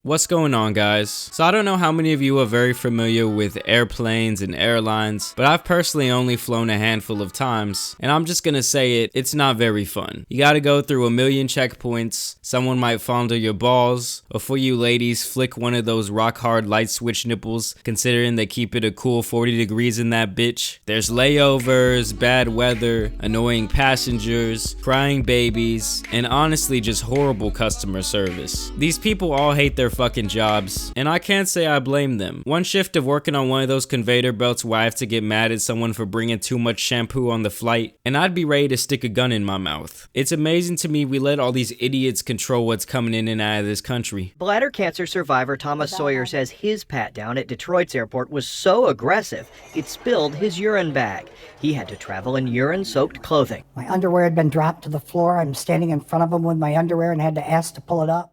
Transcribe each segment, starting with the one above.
What's going on, guys? So I don't know how many of you are very familiar with airplanes and airlines, but I've personally only flown a handful of times, and I'm just gonna say it's not very fun. You gotta go through a million checkpoints, someone might fondle your balls, or for you ladies, flick one of those rock hard light switch nipples, considering they keep it a cool 40 degrees in that bitch. There's layovers, bad weather, annoying passengers, crying babies, and honestly just horrible customer service. These people all hate their fucking jobs, and I can't say I blame them. One shift of working on one of those conveyor belts where I have to get mad at someone for bringing too much shampoo on the flight, and I'd be ready to stick a gun in my mouth. It's amazing to me we let all these idiots control what's coming in and out of this country. Bladder cancer survivor Thomas Sawyer says his pat down at Detroit's airport was so aggressive, it spilled his urine bag. He had to travel in urine-soaked clothing. My underwear had been dropped to the floor. I'm standing in front of him with my underwear and had to ask to pull it up.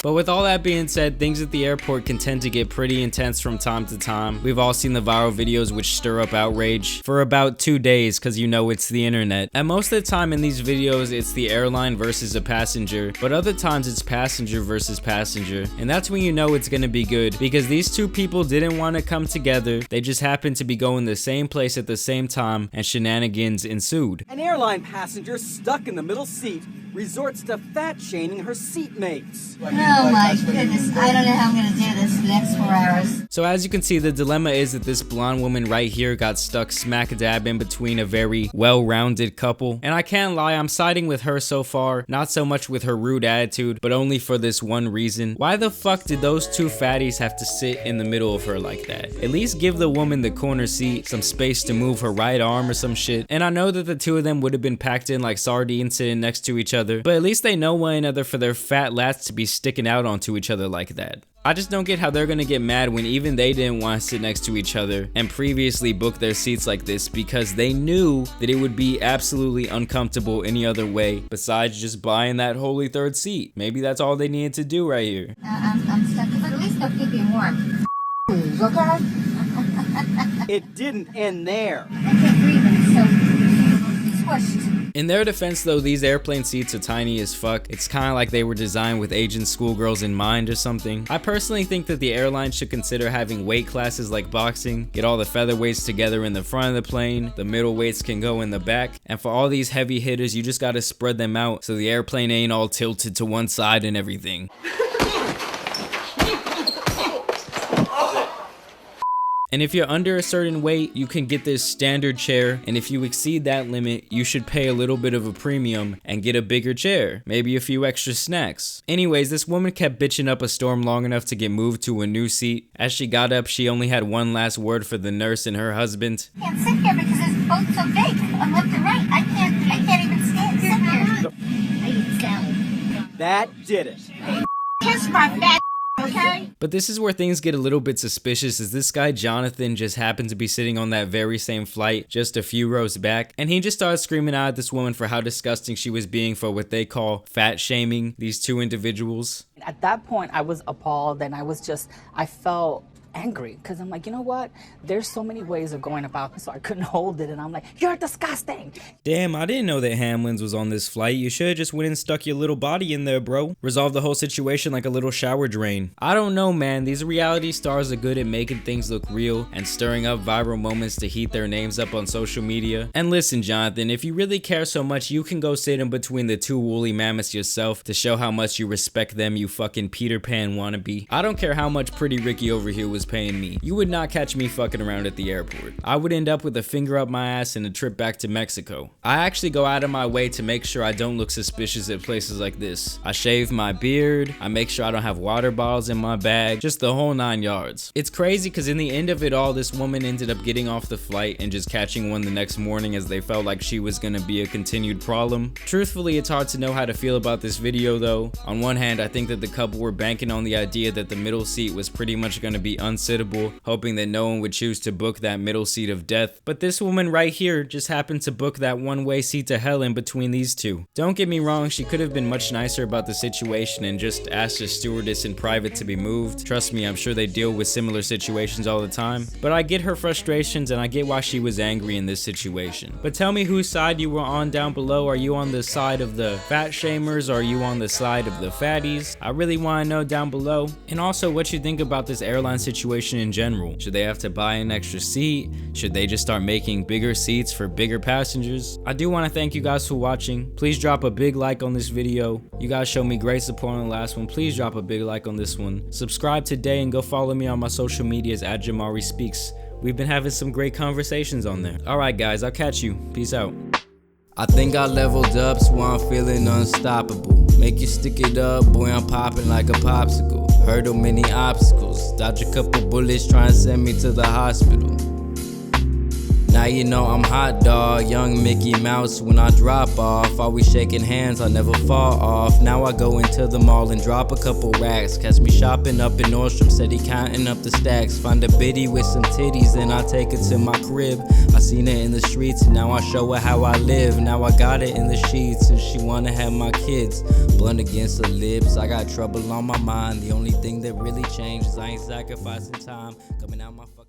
But with all that being said, things at the airport can tend to get pretty intense from time to time. We've all seen the viral videos which stir up outrage for about 2 days because you know it's the internet. And most of the time in these videos, it's the airline versus a passenger, but other times it's passenger versus passenger. And that's when you know it's gonna be good, because these two people didn't want to come together. They just happened to be going the same place at the same time, and shenanigans ensued. An airline passenger stuck in the middle seat resorts to fat-shaming her seatmates. Oh my goodness, I don't know how I'm gonna do this for the next 4 hours. So as you can see, the dilemma is that this blonde woman right here got stuck smack dab in between a very well-rounded couple. And I can't lie, I'm siding with her so far, not so much with her rude attitude, but only for this one reason. Why the fuck did those two fatties have to sit in the middle of her like that? At least give the woman the corner seat some space to move her right arm or some shit. And I know that the two of them would have been packed in like sardines sitting next to each other, but at least they know one another for their fat lats to be sticking out onto each other like that. I just don't get how they're gonna get mad when even they didn't want to sit next to each other and previously book their seats like this, because they knew that it would be absolutely uncomfortable any other way besides just buying that holy third seat. Maybe that's all they needed to do right here. I'm stuck, but at least they'll keep you warm. Okay? It didn't end there. I can't breathe, it's so squished. In their defense though, these airplane seats are tiny as fuck. It's kind of like they were designed with Asian schoolgirls in mind or something. I personally think that the airline should consider having weight classes like boxing, get all the featherweights together in the front of the plane, the middleweights can go in the back, and for all these heavy hitters, you just gotta spread them out so the airplane ain't all tilted to one side and everything. And if you're under a certain weight, you can get this standard chair, and if you exceed that limit, you should pay a little bit of a premium and get a bigger chair, maybe a few extra snacks. Anyways, this woman kept bitching up a storm long enough to get moved to a new seat. As she got up, she only had one last word for the nurse and her husband. I can't sit here because this boat's so big. I'm left and right. I can't even sit here. I eat salad. That did it. Kiss my fat, okay? But this is where things get a little bit suspicious, as this guy Jonathan just happened to be sitting on that very same flight just a few rows back, and he just started screaming out at this woman for how disgusting she was being for what they call fat shaming these two individuals. At that point, I was appalled, and I felt angry, because I'm like, you know what? There's so many ways of going about this, so I couldn't hold it, and I'm like, you're disgusting. Damn, I didn't know that Hamlin's was on this flight. You should have just went and stuck your little body in there, bro. Resolve the whole situation like a little shower drain. I don't know, man. These reality stars are good at making things look real and stirring up viral moments to heat their names up on social media. And listen, Jonathan, if you really care so much, you can go sit in between the two woolly mammoths yourself to show how much you respect them, you fucking Peter Pan wannabe. I don't care how much Pretty Ricky over here was paying me. You would not catch me fucking around at the airport. I would end up with a finger up my ass and a trip back to Mexico. I actually go out of my way to make sure I don't look suspicious at places like this. I shave my beard, I make sure I don't have water bottles in my bag, just the whole 9 yards. It's crazy because in the end of it all, this woman ended up getting off the flight and just catching one the next morning, as they felt like she was gonna be a continued problem. Truthfully, it's hard to know how to feel about this video though. On one hand, I think that the couple were banking on the idea that the middle seat was pretty much gonna be unsittable, hoping that no one would choose to book that middle seat of death. But this woman right here just happened to book that one-way seat to hell in between these two. Don't get me wrong, she could have been much nicer about the situation and just asked a stewardess in private to be moved. Trust me, I'm sure they deal with similar situations all the time. But I get her frustrations and I get why she was angry in this situation. But tell me whose side you were on down below. Are you on the side of the fat shamers, or are you on the side of the fatties? I really want to know down below. And also what you think about this airline situation in general. Should they have to buy an extra seat? Should they just start making bigger seats for bigger passengers? I do want to thank you guys for watching. Please drop a big like on this video. You guys showed me great support on the last one. Please drop a big like on this one. Subscribe today and go follow me on my social medias at JAMARI Speaks. We've been having some great conversations on there. Alright guys, I'll catch you. Peace out. I think I leveled up, so I'm feeling unstoppable. Make you stick it up, boy, I'm popping like a popsicle. Hurdle many obstacles, dodge a couple bullets, try and send me to the hospital. Now you know I'm hot dog, young Mickey Mouse. When I drop off, always shaking hands, I never fall off. Now I go into the mall and drop a couple racks. Catch me shopping up in Nordstrom, said he counting up the stacks. Find a biddy with some titties, then I take it to my crib. I seen it in the streets, and now I show her how I live. Now I got it in the sheets, and she wanna have my kids. Blunt against the lips, I got trouble on my mind. The only thing that really changed is I ain't sacrificing time. Coming out my fucking